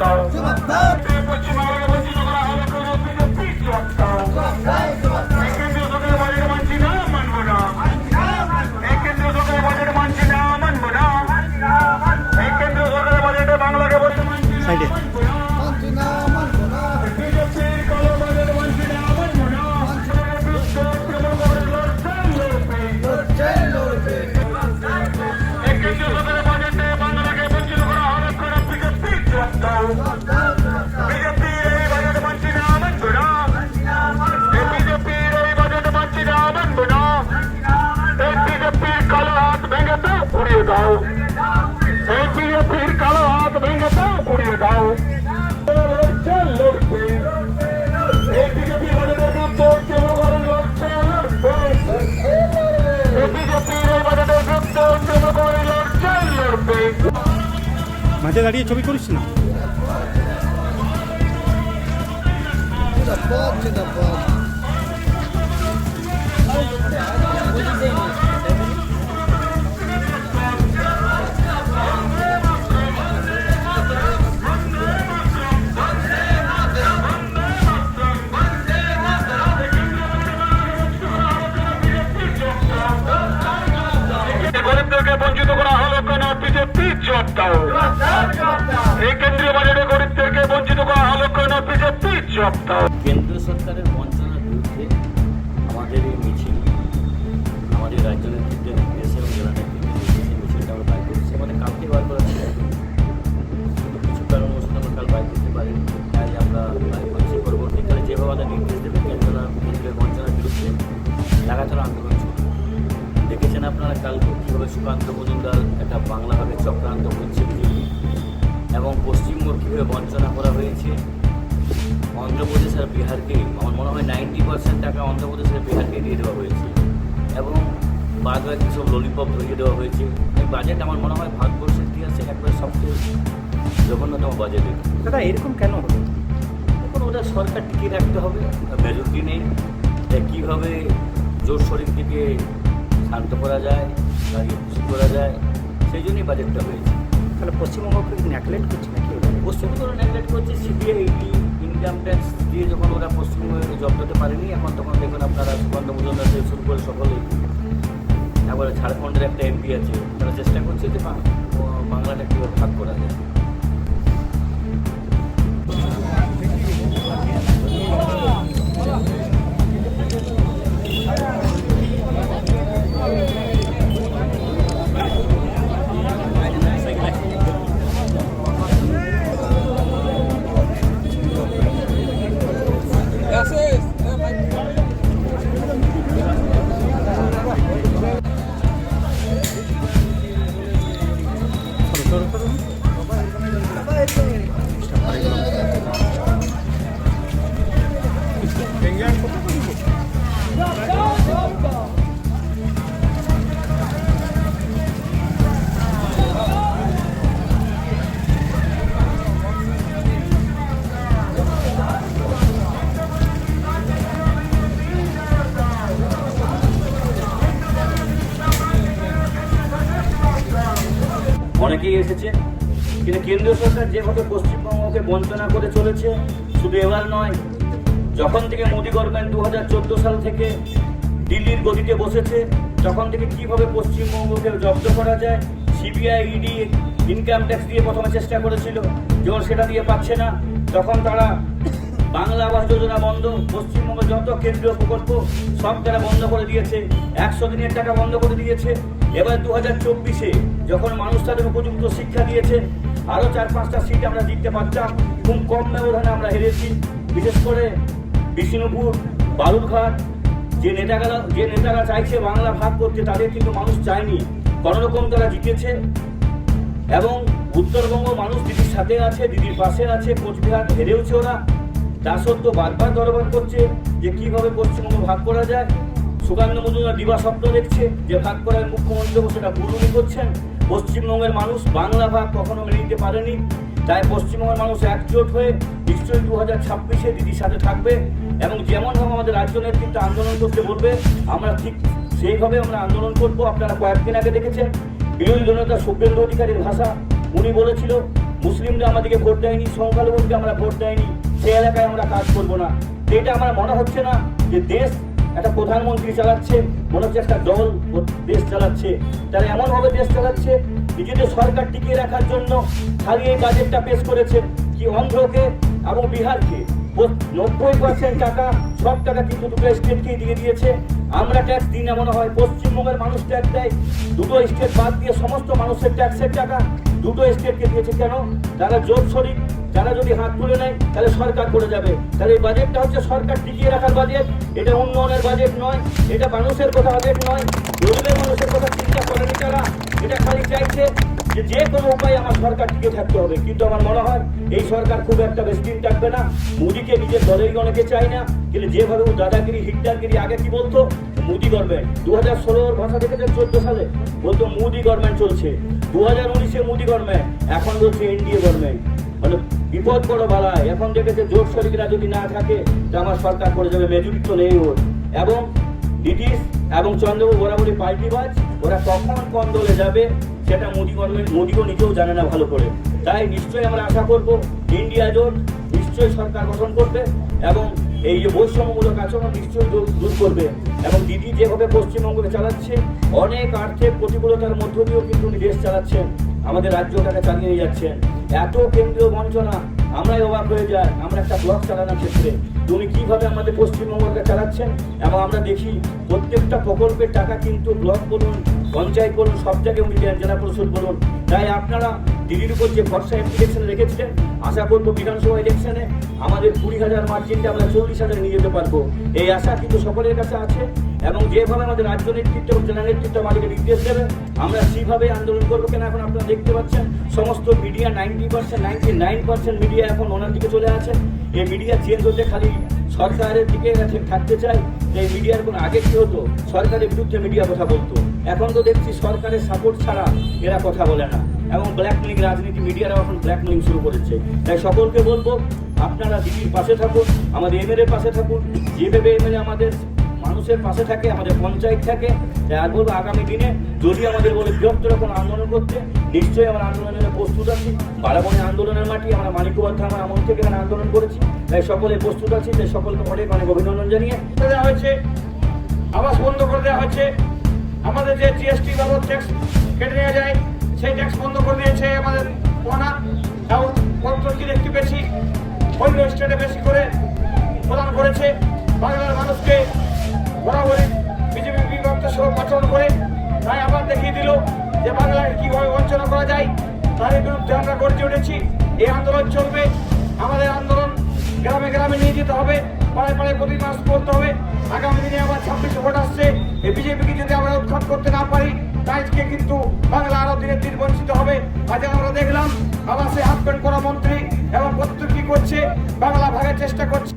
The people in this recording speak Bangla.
দাও। পশ্চিমবাংলাকে বঞ্চিত করা হলো কেন বিজেপি জবাব দাও। এই কেন্দ্রীয় সরকারের বাজেট মানছি না, মানবো না। এই কেন্দ্রীয় সরকারের বাজেট মানছি না, মানবো না। এই কেন্দ্রীয় সরকারের বাজেটে বাংলাকে বলতে মানছি না, মানবো না। বিজেপির কালো বাজেট মানছি না, মানবো না। এই কেন্দ্রীয় সরকারের বাজেটে বাংলাকে বঞ্চিত করা হলো কেন বিজেপি জবাব দাও। বিজেপির এই বাজেট মানছি না, মানবো না। এই বিজেপির এই বাজেট মানছি না, মানবো না। এই বিজেপির কালো হাত ভেঙে দাও, উড়িয়ে দাও। এই বিজেপির কালো হাত ভেঙে দাও, উড়িয়ে দাও। লড়ছে, লড়বে। এই বিজেপির বাজেটের বিরুদ্ধে তৃণমূল লড়ছে, লড়বে। এই বিজেপির এই বাজেটের বিরুদ্ধে তৃণমূল লড়ছে, লড়বে। মাঝে দাঁড়িয়ে ছবি করিস না। গরিবদেরকে বঞ্চিত করা হলো কেন বিজেপি জবাব দাও। এই কেন্দ্রীয় বাজেটে গরিবদেরকে বঞ্চিত করা হলো কেন বিজেপি জবাব দাও। কেন্দ্রীয় সরকারের বঞ্চনার বিরুদ্ধে আমাদের এই মিছিল, আমাদের রাজ্য নেতৃত্বের নির্দেশে এবং জেলা নেতৃত্বের নির্দেশে মিছিলটা আমরা বাইর করেছি। আমাদের কালকে বার করা ছিল, কিছু কারণবশত আমরা কাল বাইর করতে পারি, তাই আমরা বাইর করছি। পরবর্তীকালে যেভাবে আমাদের নির্দেশ দেবে কেন্দ্রের বঞ্চনার বিরুদ্ধে লাগাতার আন্দোলন চলবে। দেখেছেন আপনারা কালকে কীভাবে সুকান্ত মজুমদার একটা বাংলা ভাবে চক্রান্ত করছে বিজেপি, এবং পশ্চিমবঙ্গ কীভাবে বঞ্চনা করা হয়েছে। অন্ধ্রপ্রদেশ আর বিহারকে আমার মনে হয় 90% টাকা অন্ধ্রপ্রদেশ আর বিহারকে দিয়ে দেওয়া হয়েছে, এবং বাদ বাকি সব ললিপপ ধরিয়ে দেওয়া হয়েছে। এই বাজেট আমার মনে হয় ভারতবর্ষের ইতিহাসে একবারে সবচেয়ে জঘন্যতম বাজেট। দাদা এরকম কেন হলো? এখন ওটা সরকার টিকিয়ে রাখতে হবে, মেজরিটি নেই। তাই কীভাবে জোর শরীর থেকে শান্ত করা যায়, তাকে খুশি করা যায়, সেই জন্যই বাজেটটা হয়েছে। তাহলে পশ্চিমবঙ্গকে নেগলেক্ট করছে নাকি? পশ্চিমবঙ্গ নেগলেক্ট করছে। সিবিআই, ইডি, ইনকাম ট্যাক্স দিয়ে যখন ওরা পশ্চিমবঙ্গে জব দিতে পারেনি, এখন তখন দেখুন আপনারা সুকান্ত মজুমদার থেকে শুরু করে সকলেই, তারপরে ঝাড়খণ্ডের একটা এমপি আছে, তারা চেষ্টা করছে যে বাংলাটা কীভাবে ভাগ করা যায়। অনেকেই এসেছে, কিন্তু কেন্দ্রীয় সরকার যেভাবে পশ্চিমবঙ্গকে বঞ্চনা করে চলেছে, শুধু এবার নয়, যখন থেকে মোদী গভর্নমেন্ট 2014 সাল থেকে দিল্লির গদিতে বসেছে, তখন থেকে কিভাবে পশ্চিমবঙ্গকে জব্দ করা যায়, সিবিআই, ইডি, ইনকাম ট্যাক্স দিয়ে প্রথমে চেষ্টা করেছিল, যখন সেটা দিয়ে পাচ্ছে না, তখন তারা বাংলা আবাস যোজনা বন্ধ, পশ্চিমবঙ্গের যত কেন্দ্রীয় প্রকল্প সব তারা বন্ধ করে দিয়েছে, 100 দিনের টাকা বন্ধ করে দিয়েছে। এবার 2024-এ যখন মানুষ তাদের উপযুক্ত শিক্ষা দিয়েছে, আরও 4-5টা সিট আমরা জিততে পারতাম, খুব কম ব্যবধানে আমরা হেরেছি। বিশেষ করে বিষ্ণুপুর, বালুরঘাট, যে নেতারা চাইছে বাংলা ভাগ করতে, তাদের কিন্তু মানুষ চায়নি, কোনোরকম তারা জিতেছে। এবং উত্তরবঙ্গ মানুষ দিদির সাথে আছে, দিদির পাশে আছে, কোচবিহার হেরেওছে ওরা, তা সত্ত্বেও বারবার দরবার করছে যে কিভাবে পশ্চিমবঙ্গ ভাগ করা যায়। সুকান্ত মজুমদার দিবা স্বপ্ন দেখছে যে ভাগ করার মুখ্যমন্ত্রী সেটা ভুলুনি করছেন। পশ্চিমবঙ্গের মানুষ বাংলা ভাগ কখনো মেনে নিতে পারেনি, তাই পশ্চিমবঙ্গের মানুষ একজোট হয়ে নিশ্চয়ই 2026-এ দিদির সাথে থাকবে, এবং যেমনভাবে আমাদের রাজ্য নেতৃত্ব আন্দোলন করতে বলবে, আমরা ঠিক সেইভাবে আমরা আন্দোলন করবো। আপনারা কয়েকদিন আগে দেখেছেন বিরোধী দলনেতা শুভেন্দু অধিকারীর ভাষা, উনি বলেছিল মুসলিমরা আমাদেরকে ভোট দেয়নি, সংখ্যালঘুকে আমরা ভোট দেয়নি, সেই এলাকায় আমরা কাজ করবো না। তো এটা আমার মনে হচ্ছে না যে দেশ একটা প্রধানমন্ত্রী চালাচ্ছে, মনে হচ্ছে একটা দল দেশ চালাচ্ছে। তারা এমনভাবে দেশ চালাচ্ছে নিজেদের সরকার টিকিয়ে রাখার জন্য খালি এই বাজেটটা পেশ করেছে কি অন্ধ্রকে এবং বিহারকে 90% টাকা, সব টাকা কিন্তু দুটো স্টেটকেই দিয়ে দিয়েছে। আমরা ট্যাক্স দিই না মনে হয়, পশ্চিমবঙ্গের মানুষ ট্যাক্স দেয়, দুটো স্টেট বাদ দিয়ে সমস্ত মানুষের ট্যাক্সের টাকা দুটো স্টেটকে দিয়েছে। কেন? তারা জোট শরিক, যারা যদি হাত তুলে নেয় তাহলে সরকার করে যাবে। তাহলে এই বাজেটটা হচ্ছে সরকার টিকিয়ে রাখার বাজেট, এটা উন্নয়নের বাজেট নয়, এটা মানুষের কথা বাজেট নয়, গরিবের মানুষের কথা চিন্তা করেনি তারা। এটা খালি চাইছে যে কোনো উপায়ে আমার সরকার টিকে থাকতে হবে। কিন্তু আমার মনে হয় এই সরকার খুব একটা বেশি দিন থাকবে না। মোদীকে নিজের দলেরই অনেকে চায় না, কিন্তু যেভাবে ও দাদাগিরি হিটলারগিরি আগে কি বলতো, মোদী গভর্নমেন্ট 2016 ভাষা দেখেছেন, 14 সালে বলতো মোদী গভর্নমেন্ট চলছে, 2019-এ মোদী গভর্নমেন্ট, এখন বলছে এনডিএ গভর্নমেন্ট। মানে বিপদ বড় বাড়ায়। এখন দেখেছে জোট শরিকরা যদি না থাকে তো আমার সরকার করে যাবে, মেজরিটি তো নেই ওর। এবং ব্রিটিশ এবং চন্দ্রবাবু বরাবরই পাল্টিবাজ, ওরা কখন কোন দলে যাবে সেটা মোদী গভর্নমেন্ট, মোদীও নিজেও জানে না ভালো করে। তাই নিশ্চয়ই আমরা আশা করব ইন্ডিয়া জোট নিশ্চয়ই সরকার গঠন করবে এবং এই যে বৈষম্যমূলক আচরণ নিশ্চয়ই দূর করবে। এবং দিদি যেভাবে পশ্চিমবঙ্গকে চালাচ্ছে, অনেক আর্থিক প্রতিকূলতার মধ্য দিয়েও কিন্তু উনি দেশ চালাচ্ছেন, আমাদের রাজ্যটাকে চালিয়ে নিয়ে যাচ্ছেন। এত কেন্দ্রীয় বঞ্চনা, আমরাই অবাক হয়ে যাই। আমরা একটা ব্লক চালানোর ক্ষেত্রে উনি কিভাবে আমাদের পশ্চিমবঙ্গকে চালাচ্ছেন। এবং আমরা দেখি প্রত্যেকটা প্রকল্পের টাকা কিন্তু ব্লক বলুন, পঞ্চায়েত বলুন, সব জায়গায় উনি দেন, জেলা পরিষদ বলুন। তাই আপনারা দিদির উপর যে ভরসা ইলেকশনে রেখেছিলেন, আশা করবো বিধানসভা ইলেকশনে আমাদের 20,000 মার্জিনটা আমরা 40,000 নিয়ে যেতে পারবো, এই আশা কিন্তু সকলের কাছে আছে। এবং যেভাবে আমাদের রাজ্য নেতৃত্ব এবং জেলা নেতৃত্ব আমাদেরকে নির্দেশ দেবে, আমরা সেইভাবে আন্দোলন করবো। কেন এখন আপনারা দেখতে পাচ্ছেন সমস্ত মিডিয়া 99% মিডিয়া এখন ওনার দিকে চলে আছে। এই মিডিয়া চেঞ্জ হতে খালি সরকারের দিকে থাকতে চায়। এই মিডিয়ার কোনো আগে কি হতো, সরকারের বিরুদ্ধে মিডিয়া কথা বলতো, এখন তো দেখছি সরকারের সাপোর্ট ছাড়া এরা কথা বলে না। এবং ব্ল্যাকমেলিং রাজনীতি, মিডিয়ারাও এখন ব্ল্যাকমেলিং শুরু করেছে। তাই সকলকে বলবো আপনারা দিদির পাশে থাকুন, আমাদের এমএলএ পাশে থাকুন, যেভাবে এমএলএ আমাদের মানুষের পাশে থাকে, আমাদের পঞ্চায়েত থাকে। তাই আর বলবো আগামী দিনে যদি আমাদের বলে বৃহত্তর কোনো আন্দোলন করতে, নিশ্চয়ই আমরা আন্দোলনের প্রস্তুত আছি। বারাবণী আন্দোলনের মাটি, আমরা মানিকবাদ থানার আমল থেকে এখানে আন্দোলন করেছি, তাই সকলে প্রস্তুত আছি। তাই সকলকে অনেক অনেক অভিনন্দন জানিয়ে দেওয়া হয়েছে, আবাস বন্ধ করে দেওয়া হয়েছে। আমাদের যে জিএসটি বাবদ ট্যাক্স কেটে নেওয়া যায়, সেই ট্যাক্স বন্ধ করে দিয়েছে আমাদের পোনা। এবং পত্রটি দেখতে পেয়েছি অন্য স্টেটে বেশি করে প্রদান করেছে। বাংলার মানুষকে বরাবরই বিজেপি বিভক্ত সহ আচরণ করে, তাই আবার দেখিয়ে দিল যে বাংলায় কীভাবে বঞ্চনা করা যায়। তার বিরুদ্ধে আমরা গর্জে উঠেছি। এই আন্দোলন চলবে, আমাদের আন্দোলন গ্রামে গ্রামে নিয়ে যেতে হবে, পাড়ায় পাড়ায় প্রতি মাস করতে হবে। আগামী দিনে আবার 26 ভোট আসছে, এই বিজেপিকে যদি আমরা উৎখাত করতে না পারি, তাইকে কিন্তু বাংলা আরো দিনের দিন বঞ্চিত হবে। আজ আমরা দেখলাম আবাসে হাত প্যান্ট করা মন্ত্রী এবং প্রত্যেক কি করছে, বাংলা ভাগের চেষ্টা করছে।